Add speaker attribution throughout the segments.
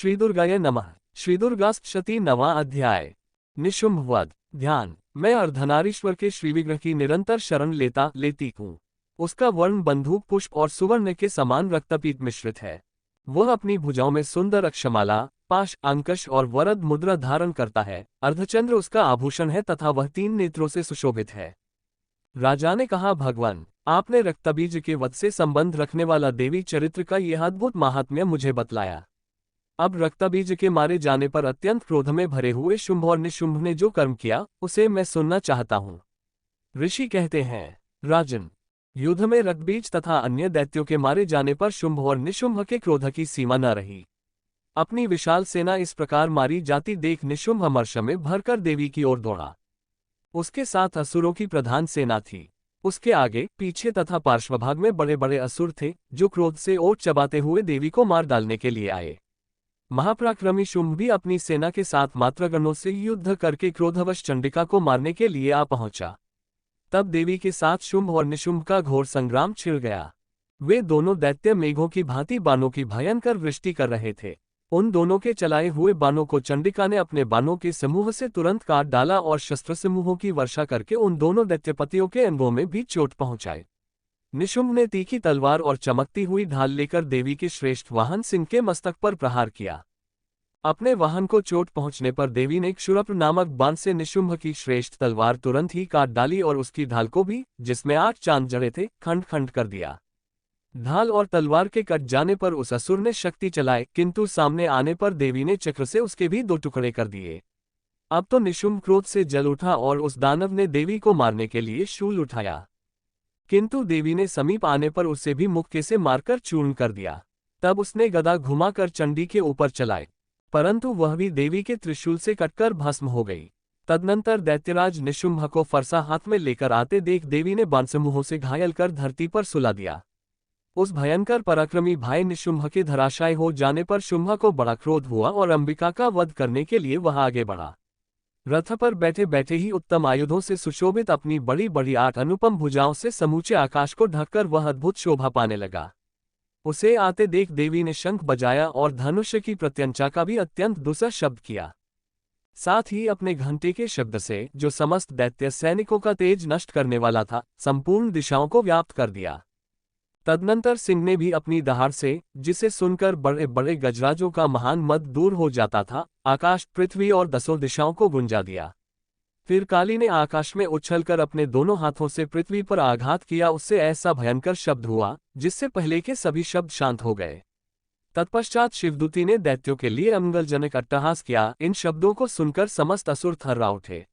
Speaker 1: श्री दुर्गाय नमः। श्री दुर्गाष्टमी नवा अध्याय। निशुंभ वध। ध्यान। मैं अर्धनारीश्वर के श्री विग्रह की निरंतर शरण लेती हूँ। उसका वर्ण बंदूक पुष्प और सुवर्ण के समान रक्तपीत मिश्रित है। वह अपनी भुजाओं में सुंदर अक्षमाला, पाश, अंकश और वरद मुद्रा धारण करता है। अर्धचंद्र उसका आभूषण है तथा वह 3 नेत्रों से सुशोभित है। राजा ने कहा, भगवान, आपने रक्तबीज के वध से संबंध रखने वाला देवी चरित्र का यह अद्भुत महात्म्य मुझे बतलाया। अब रक्तबीज के मारे जाने पर अत्यंत क्रोध में भरे हुए शुंभ और निशुंभ ने जो कर्म किया उसे मैं सुनना चाहता हूँ। ऋषि कहते हैं, राजन, युद्ध में रक्तबीज तथा अन्य दैत्यों के मारे जाने पर शुंभ और निशुंभ के क्रोध की सीमा न रही। अपनी विशाल सेना इस प्रकार मारी जाती देख निशुंभ हर्ष में भरकर देवी की ओर दौड़ा। उसके साथ असुरों की प्रधान सेना थी। उसके आगे, पीछे तथा पार्श्वभाग में बड़े बड़े असुर थे जो क्रोध से ओट चबाते हुए देवी को मार डालने के लिए आए। महापराक्रमी शुंभ भी अपनी सेना के साथ मात्रगणों से युद्ध करके क्रोधवश चंडिका को मारने के लिए आ पहुंचा। तब देवी के साथ शुंभ और निशुंभ का घोर संग्राम छिड़ गया। वे दोनों दैत्य मेघों की भांति बाणों की भयंकर वृष्टि कर रहे थे। उन दोनों के चलाए हुए बाणों को चंडिका ने अपने बाणों के समूह से तुरंत काट डाला और शस्त्र समूहों की वर्षा करके उन दोनों दैत्यपतियों के अंगों में भी चोट पहुंचाई। निशुंभ ने तीखी तलवार और चमकती हुई ढाल लेकर देवी के श्रेष्ठ वाहन सिंह के मस्तक पर प्रहार किया। अपने वाहन को चोट पहुंचने पर देवी ने क्षुरप्र नामक बाण से निशुंभ की श्रेष्ठ तलवार तुरंत ही काट डाली और उसकी ढाल को भी, जिसमें 8 चांद जड़े थे, खंड खंड कर दिया। ढाल और तलवार के कट जाने पर उस असुर ने शक्ति चलाए, किंतु सामने आने पर देवी ने चक्र से उसके भी 2 टुकड़े कर दिए। अब तो निशुंभ क्रोध से जल उठा और उस दानव ने देवी को मारने के लिए शूल उठाया, किंतु देवी ने समीप आने पर उसे भी मुक्के से मारकर चूर्ण कर दिया। तब उसने गदा घुमाकर चंडी के ऊपर चलाए, परंतु वह भी देवी के त्रिशूल से कटकर भस्म हो गई। तदनंतर दैत्यराज निशुंभ को फरसा हाथ में लेकर आते देख देवी ने बाण समूहों से घायल कर धरती पर सुला दिया। उस भयंकर पराक्रमी भाई निशुंभ के धराशायी हो जाने पर शुंभ को बड़ा क्रोध हुआ और अंबिका का वध करने के लिए वह आगे बढ़ा। रथ पर बैठे बैठे ही उत्तम आयुधों से सुशोभित अपनी बड़ी बड़ी 8 अनुपम भुजाओं से समूचे आकाश को ढककर वह अद्भुत शोभा पाने लगा। उसे आते देख देवी ने शंख बजाया और धनुष की प्रत्यंचा का भी अत्यंत दूसरा शब्द किया। साथ ही अपने घंटे के शब्द से, जो समस्त दैत्य सैनिकों का तेज नष्ट करने वाला था, संपूर्ण दिशाओं को व्याप्त कर दिया। तदनंतर सिंह ने भी अपनी दहाड़ से, जिसे सुनकर बड़े बड़े गजराजों का महान मद दूर हो जाता था, आकाश, पृथ्वी और 10 दिशाओं को गुंजा दिया। फिर काली ने आकाश में उछलकर अपने दोनों हाथों से पृथ्वी पर आघात किया। उससे ऐसा भयंकर शब्द हुआ जिससे पहले के सभी शब्द शांत हो गए। तत्पश्चात शिवदूती ने दैत्यों के लिए अमंगलजनक अट्टहास किया। इन शब्दों को सुनकर समस्त असुर थर्रा उठे,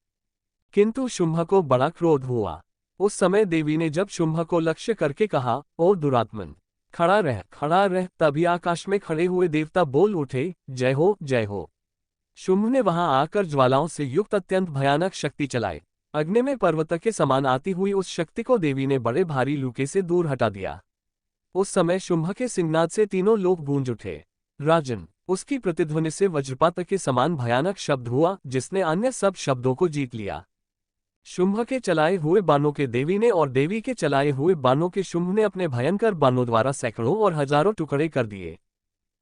Speaker 1: किंतु शुंभ को बड़ा क्रोध हुआ। उस समय देवी ने जब शुंभ को लक्ष्य करके कहा, ओ दुरात्मन, खड़ा रह। तभी आकाश में खड़े हुए देवता बोल उठे, जय हो, जय हो। शुंभ ने वहां आकर ज्वालाओं से युक्त अत्यंत भयानक शक्ति चलाई। अग्नि में पर्वत के समान आती हुई उस शक्ति को देवी ने बड़े भारी लूके से दूर हटा दिया। उस समय शुंभ के सिंहनाद से तीनों लोग गूंज उठे। राजन, उसकी प्रतिध्वनि से वज्रपात के समान भयानक शब्द हुआ जिसने अन्य सब शब्दों को जीत लिया। शुंभ के चलाए हुए बाणों के देवी ने और देवी के चलाए हुए बाणों के शुंभ ने अपने भयंकर बाणों द्वारा सैकड़ों और हजारों टुकड़े कर दिए।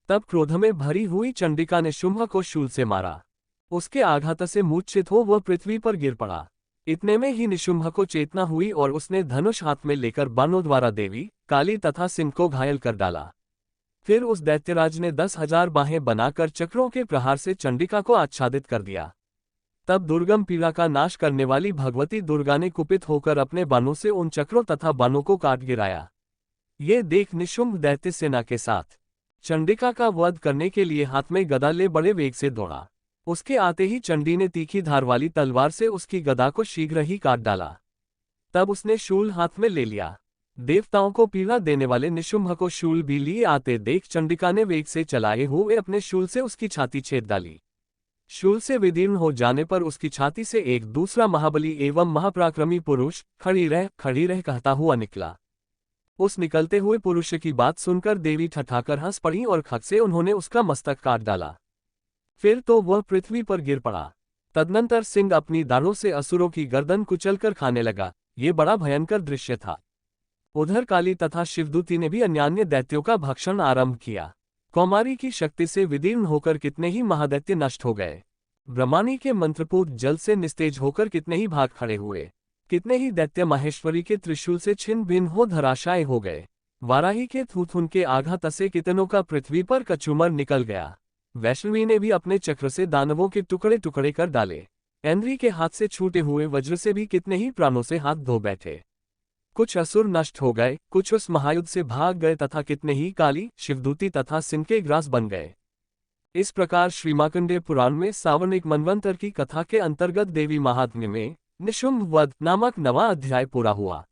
Speaker 1: तब क्रोध में भरी हुई चंडिका ने शुंभ को शूल से मारा। उसके आघात से मूर्छित हो वह पृथ्वी पर गिर पड़ा। इतने में ही निशुंभ को चेतना हुई और उसने धनुष हाथ में लेकर बाणों द्वारा देवी, काली तथा सिंह को घायल कर डाला। फिर उस दैत्यराज ने 10,000 बाहें बनाकर चक्रों के प्रहार से चंडिका को आच्छादित कर दिया। तब दुर्गम पीड़ा का नाश करने वाली भगवती दुर्गा ने कुपित होकर अपने बाणों से उन चक्रों तथा बाणों को काट गिराया। ये देख निशुंभ दैत्य सेना के साथ चंडिका का वध करने के लिए हाथ में गदा ले बड़े वेग से दौड़ा। उसके आते ही चंडी ने तीखी धार वाली तलवार से उसकी गदा को शीघ्र ही काट डाला। तब उसने शूल हाथ में ले लिया। देवताओं को पीड़ा देने वाले निशुंभ को शूल भी लिए आते देख चंडिका ने वेग से चलाए हुए अपने शूल से उसकी छाती छेद डाली। शूल से विदीर्ण हो जाने पर उसकी छाती से एक दूसरा महाबली एवं महापराक्रमी पुरुष खड़ी रह कहता हुआ निकला। उस निकलते हुए पुरुष की बात सुनकर देवी ठठाकर हंस पड़ी और खग से उन्होंने उसका मस्तक काट डाला। फिर तो वह पृथ्वी पर गिर पड़ा। तदनंतर सिंह अपनी दाढ़ों से असुरों की गर्दन कुचलकर खाने लगा। ये बड़ा भयंकर दृश्य था। उधर काली तथा शिवदूती ने भी अन्यान्य दैत्यों का भक्षण आरंभ किया। कौमारी की शक्ति से विदीर्ण होकर कितने ही महादैत्य नष्ट हो गए। ब्रह्मानी के मंत्रपूत जल से निस्तेज होकर कितने ही भाग खड़े हुए। कितने ही दैत्य माहेश्वरी के त्रिशूल से छिन्न भिन्न हो धराशायी हो गए। वाराही के थूथुन के आघात से कितनों का पृथ्वी पर कचूमर निकल गया। वैष्णवी ने भी अपने चक्र से दानवों के टुकड़े टुकड़े कर डाले। ऐन्द्री के हाथ से छूटे हुए वज्र से भी कितने ही प्राणों से हाथ धो बैठे। कुछ असुर नष्ट हो गए, कुछ उस महायुद्ध से भाग गए तथा कितने ही काली, शिवदूती तथा सिंह ग्रास बन गए। इस प्रकार श्री मार्कंडेय पुराण में सावर्णिक मनवंतर की कथा के अंतर्गत देवी महात्म्य में निशुंभ वध नामक 9वां अध्याय पूरा हुआ।